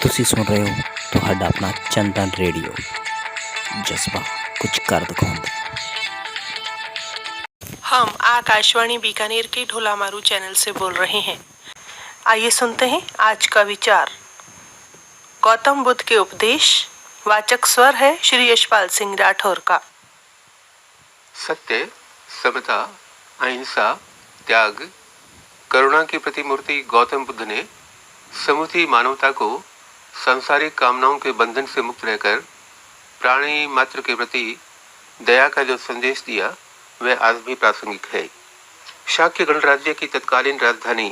ਤੁਸੀਂ सुन रहे हो ਤੁਹਾਡਾ अपना चंदन रेडियो जज्बा कुछ कर दिखाऊंगा। हम आकाशवाणी बीकानेर के ढोलामारू चैनल से बोल रहे हैं। आइए सुनते हैं आज का विचार। गौतम बुद्ध के उपदेश। वाचक स्वर है श्री यशपाल सिंह राठौर का। सत्य, समता, अहिंसा, त्याग, करुणा की प्रतिमूर्ति गौतम बुद्ध ने समूची मानवता को सांसारिक कामनाओं के बंधन से मुक्त रहकर प्राणी मात्र के प्रति दया का जो संदेश दिया वह आज भी प्रासंगिक है। शाक्य गणराज्य की तत्कालीन राजधानी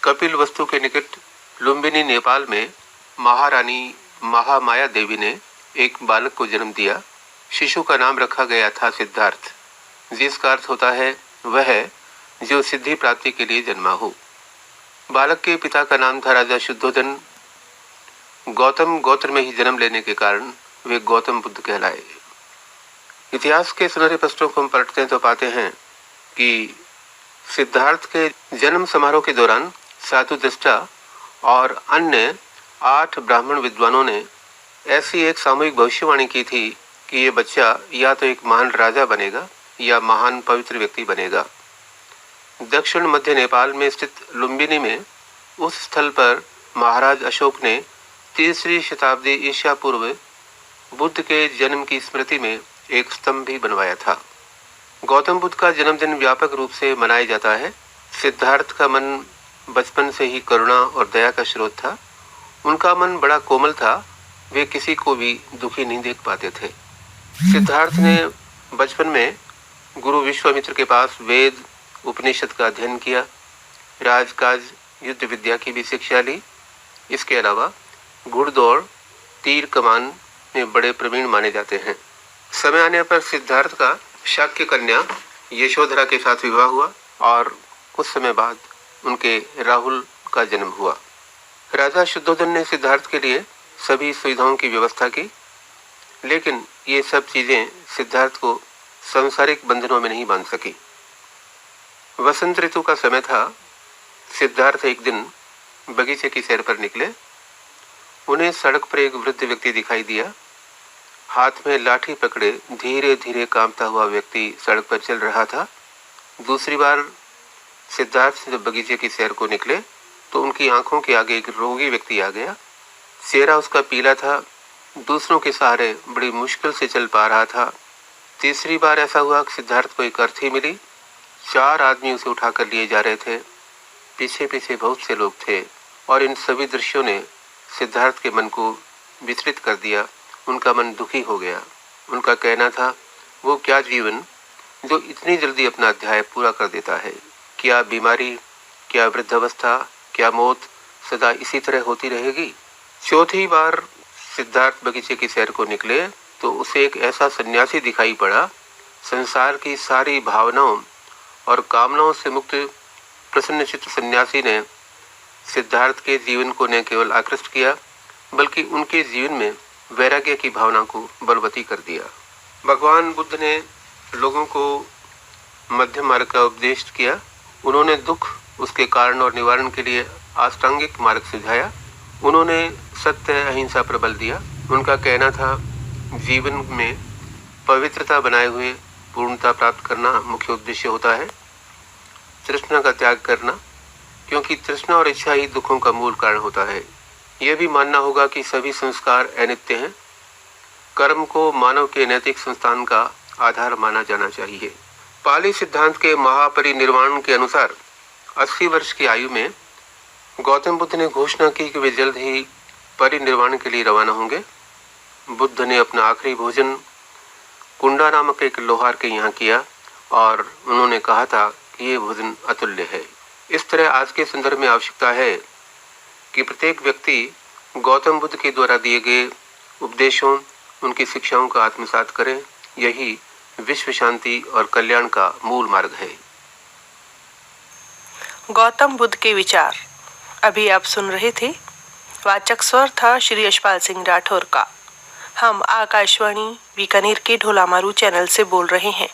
कपिल वस्तु के निकट लुम्बिनी नेपाल में महारानी महामाया देवी ने एक बालक को जन्म दिया। शिशु का नाम रखा गया था सिद्धार्थ, जिसका अर्थ होता है वह जो सिद्धि प्राप्ति के लिए जन्मा हो। बालक के पिता का नाम था राजा शुद्धोधन। गौतम गोत्र में ही जन्म लेने के कारण वे गौतम बुद्ध कहलाए। इतिहास के सुनहरे पृष्ठों को हम पलटते हैं तो पाते हैं कि सिद्धार्थ के जन्म समारोह के दौरान साधु दृष्टा और अन्य 8 ब्राह्मण विद्वानों ने ऐसी एक सामूहिक भविष्यवाणी की थी कि ये बच्चा या तो एक महान राजा बनेगा या महान पवित्र व्यक्ति बनेगा। दक्षिण मध्य नेपाल में स्थित लुम्बिनी में उस स्थल पर महाराज अशोक ने 3री शताब्दी ईसा पूर्व बुद्ध के जन्म की स्मृति में एक स्तंभ भी बनवाया था। गौतम बुद्ध का जन्मदिन व्यापक रूप से मनाया जाता है। सिद्धार्थ का मन बचपन से ही करुणा और दया का स्रोत था। उनका मन बड़ा कोमल था, वे किसी को भी दुखी नहीं देख पाते थे। सिद्धार्थ ने बचपन में गुरु विश्वामित्र के पास वेद उपनिषद का अध्ययन किया, राजकाज युद्ध विद्या की भी शिक्षा ली। इसके अलावा घुड़दौड़, तीर कमान में बड़े प्रवीण माने जाते हैं। समय आने पर सिद्धार्थ का शाक्य कन्या यशोधरा के साथ विवाह हुआ और कुछ समय बाद उनके राहुल का जन्म हुआ। राजा शुद्धोधन ने सिद्धार्थ के लिए सभी सुविधाओं की व्यवस्था की, लेकिन ये सब चीजें सिद्धार्थ को सांसारिक बंधनों में नहीं बांध सकी। वसंत ऋतु का समय था। सिद्धार्थ एक दिन बगीचे की सैर पर निकले। उन्हें सड़क पर एक वृद्ध व्यक्ति दिखाई दिया। हाथ में लाठी पकड़े धीरे धीरे कांपता हुआ व्यक्ति सड़क पर चल रहा था। दूसरी बार सिद्धार्थ जब बगीचे की सैर को निकले तो उनकी आंखों के आगे एक रोगी व्यक्ति आ गया। चेहरा उसका पीला था, दूसरों के सहारे बड़ी मुश्किल से चल पा रहा था। तीसरी बार ऐसा हुआ कि सिद्धार्थ को एक अर्थी मिली। 4 आदमी उसे उठाकर लिए जा रहे थे। पीछे पीछे बहुत से लोग थे और इन सभी दृश्यों ने सिद्धार्थ के मन को विचलित कर दिया। उनका मन दुखी हो गया। उनका कहना था, वो क्या जीवन जो इतनी जल्दी अपना अध्याय पूरा कर देता है। क्या बीमारी, क्या वृद्धावस्था, क्या मौत सदा इसी तरह होती रहेगी। चौथी बार सिद्धार्थ बगीचे की सैर को निकले तो उसे एक ऐसा सन्यासी दिखाई पड़ा। संसार की सारी भावनाओं और कामनाओं से मुक्त प्रसन्नचित्त सन्यासी ने सिद्धार्थ के जीवन को न केवल आकृष्ट किया बल्कि उनके जीवन में वैराग्य की भावना को बलवती कर दिया। भगवान बुद्ध ने लोगों को मध्यम मार्ग का उपदेश किया। उन्होंने दुख, उसके कारण और निवारण के लिए अष्टांगिक मार्ग सुझाया। उन्होंने सत्य अहिंसा पर बल दिया। उनका कहना था, जीवन में पवित्रता बनाए हुए पूर्णता प्राप्त करना मुख्य उद्देश्य होता है। तृष्णा का त्याग करना, क्योंकि तृष्णा और इच्छा ही दुखों का मूल कारण होता है। यह भी मानना होगा कि सभी संस्कार अनित्य हैं। कर्म को मानव के नैतिक संस्थान का आधार माना जाना चाहिए। पाली सिद्धांत के महापरिनिर्वाण के अनुसार 80 वर्ष की आयु में गौतम बुद्ध ने घोषणा की कि वे जल्द ही परिनिर्वाण के लिए रवाना होंगे। बुद्ध ने अपना आखिरी भोजन कुंडा नामक एक लोहार के यहाँ किया और उन्होंने कहा था कि ये भोजन अतुल्य है। इस तरह आज के संदर्भ में आवश्यकता है कि प्रत्येक व्यक्ति गौतम बुद्ध के द्वारा दिए गए उपदेशों, उनकी शिक्षाओं का आत्मसात करे। यही विश्व शांति और कल्याण का मूल मार्ग है। गौतम बुद्ध के विचार अभी आप सुन रहे थे। वाचक स्वर था श्री यशपाल सिंह राठौर का। हम आकाशवाणी बीकानेर के ढोलामारू चैनल से बोल रहे हैं।